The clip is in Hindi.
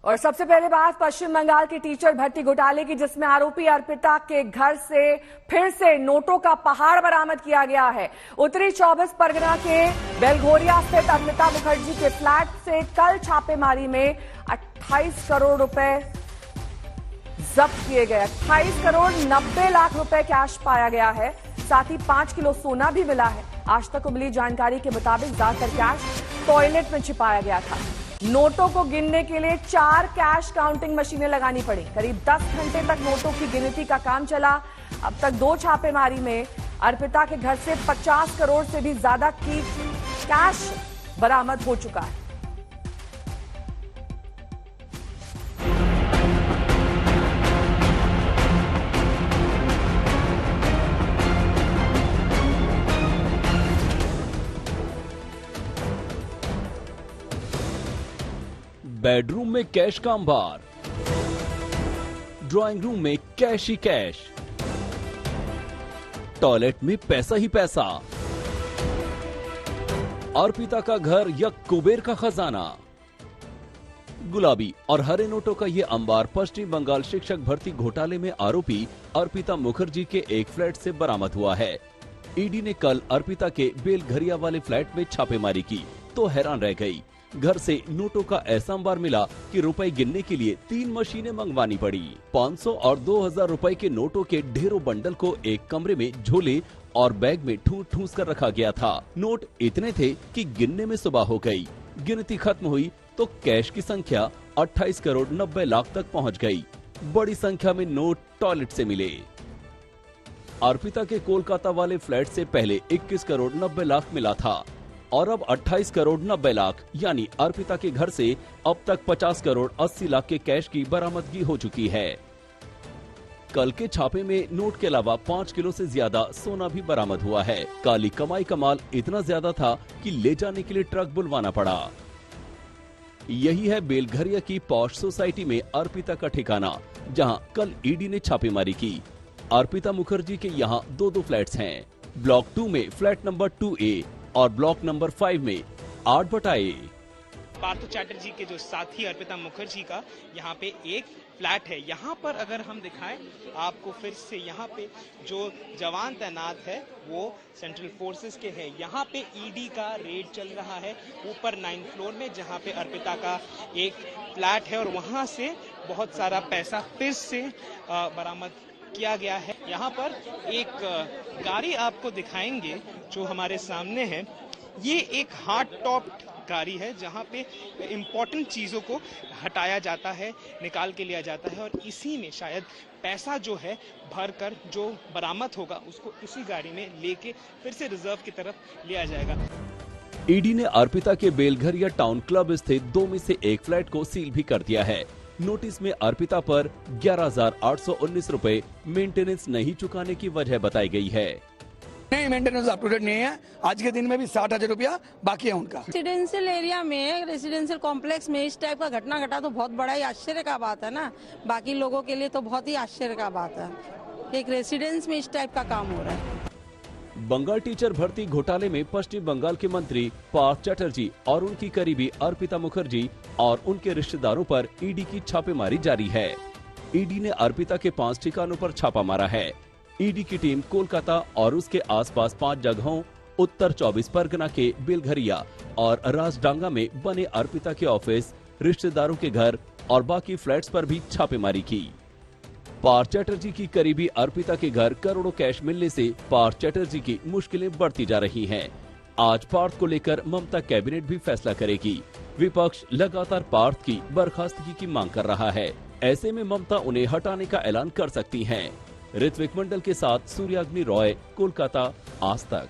और सबसे पहले बात पश्चिम बंगाल की टीचर भर्ती घोटाले की, जिसमें आरोपी अर्पिता के घर से फिर से नोटों का पहाड़ बरामद किया गया है। उत्तरी 24 परगना के बेलघोरिया स्थित अर्पिता मुखर्जी के फ्लैट से कल छापेमारी में 28 करोड़ रुपए जब्त किए गए। 28 करोड़ 90 लाख रुपए कैश पाया गया है। साथ ही 5 किलो सोना भी मिला है। आज तक को मिली जानकारी के मुताबिक ज्यादातर कैश टॉयलेट में छिपाया गया था। नोटों को गिनने के लिए 4 कैश काउंटिंग मशीनें लगानी पड़ी। करीब 10 घंटे तक नोटों की गिनती का काम चला। अब तक 2 छापेमारी में अर्पिता के घर से 50 करोड़ से भी ज्यादा की कैश बरामद हो चुका है। बेडरूम में कैश का अंबार, ड्राइंग रूम में कैश ही कैश, टॉयलेट में पैसा ही पैसा। अर्पिता का घर या कुबेर का खजाना। गुलाबी और हरे नोटों का यह अंबार पश्चिम बंगाल शिक्षक भर्ती घोटाले में आरोपी अर्पिता मुखर्जी के एक फ्लैट से बरामद हुआ है। ईडी ने कल अर्पिता के बेलघरिया वाले फ्लैट में छापेमारी की तो हैरान रह गई। घर से नोटों का ऐसा अंबार मिला कि रुपए गिनने के लिए 3 मशीनें मंगवानी पड़ी। 500 और 2000 रुपए के नोटों के ढेरों बंडल को एक कमरे में झोले और बैग में ठूस कर रखा गया था। नोट इतने थे कि गिनने में सुबह हो गई। गिनती खत्म हुई तो कैश की संख्या 28 करोड़ 90 लाख तक पहुंच गई। बड़ी संख्या में नोट टॉयलेट से मिले। अर्पिता के कोलकाता वाले फ्लैट से पहले 21 करोड़ 90 लाख मिला था और अब 28 करोड़ 90 लाख यानी अर्पिता के घर से अब तक 50 करोड़ 80 लाख के कैश की बरामदगी हो चुकी है। कल के छापे में नोट के अलावा 5 किलो से ज्यादा सोना भी बरामद हुआ है। काली कमाई का माल इतना ज्यादा था कि ले जाने के लिए ट्रक बुलवाना पड़ा। यही है बेलघरिया की पॉश सोसाइटी में अर्पिता का ठिकाना, जहां कल ईडी ने छापेमारी की। अर्पिता मुखर्जी के यहाँ 2 फ्लैट्स हैं। ब्लॉक 2 में फ्लैट नंबर 2A और ब्लॉक नंबर 5 में 8/A। पार्थो चैटर्जी के जो साथी अर्पिता मुखर्जी का यहाँ पे एक फ्लैट है। यहाँ पर अगर हम दिखाएं आपको फिर से, यहाँ पे जो जवान तैनात है वो सेंट्रल फोर्सेस के हैं। यहाँ पे ईडी का रेड चल रहा है ऊपर 9th फ्लोर में, जहाँ पे अर्पिता का एक फ्लैट है और वहाँ से बहुत सारा पैसा फिर से बरामद किया गया है। यहाँ पर एक गाड़ी आपको दिखाएंगे जो हमारे सामने है। ये एक हार्ड टॉप गाड़ी है जहाँ पे इम्पोर्टेंट चीज़ों को हटाया जाता है, निकाल के लिया जाता है और इसी में शायद पैसा जो है भरकर जो बरामद होगा उसको इसी गाड़ी में लेके फिर से रिजर्व की तरफ लिया जाएगा। ईडी ने अर्पिता के बेलघरिया टाउन क्लब स्थित 2 में से एक फ्लैट को सील भी कर दिया है। नोटिस में अर्पिता पर 11,819 रुपए मेंटेनेंस नहीं चुकाने की वजह बताई गई है। नहीं, मेंटेनेंस अप टू डेट नहीं है। आज के दिन में भी 60,000 रुपया बाकी है उनका। रेसिडेंशियल एरिया में, रेसिडेंशियल कॉम्प्लेक्स में इस टाइप का घटना घटा तो बहुत बड़ा ही आश्चर्य का बात है ना। बाकी लोगों के लिए तो बहुत ही आश्चर्य का बात है, एक रेसिडेंस में इस टाइप का काम हो रहा है। बंगाल टीचर भर्ती घोटाले में पश्चिम बंगाल के मंत्री पार्थ चैटर्जी और उनकी करीबी अर्पिता मुखर्जी और उनके रिश्तेदारों पर ईडी की छापेमारी जारी है। ईडी ने अर्पिता के 5 ठिकानों पर छापा मारा है। ईडी की टीम कोलकाता और उसके आसपास 5 जगहों, उत्तर 24 परगना के बेलघरिया और राजडांगा में बने अर्पिता के ऑफिस, रिश्तेदारों के घर और बाकी फ्लैट्स पर भी छापेमारी की। पार्थ चैटर्जी की करीबी अर्पिता के घर करोड़ों कैश मिलने से पार्थ चैटर्जी की मुश्किलें बढ़ती जा रही हैं। आज पार्थ को लेकर ममता कैबिनेट भी फैसला करेगी। विपक्ष लगातार पार्थ की बर्खास्तगी की मांग कर रहा है। ऐसे में ममता उन्हें हटाने का ऐलान कर सकती हैं। ऋत्विक मंडल के साथ सूर्याग्नि रॉय, कोलकाता, आज तक।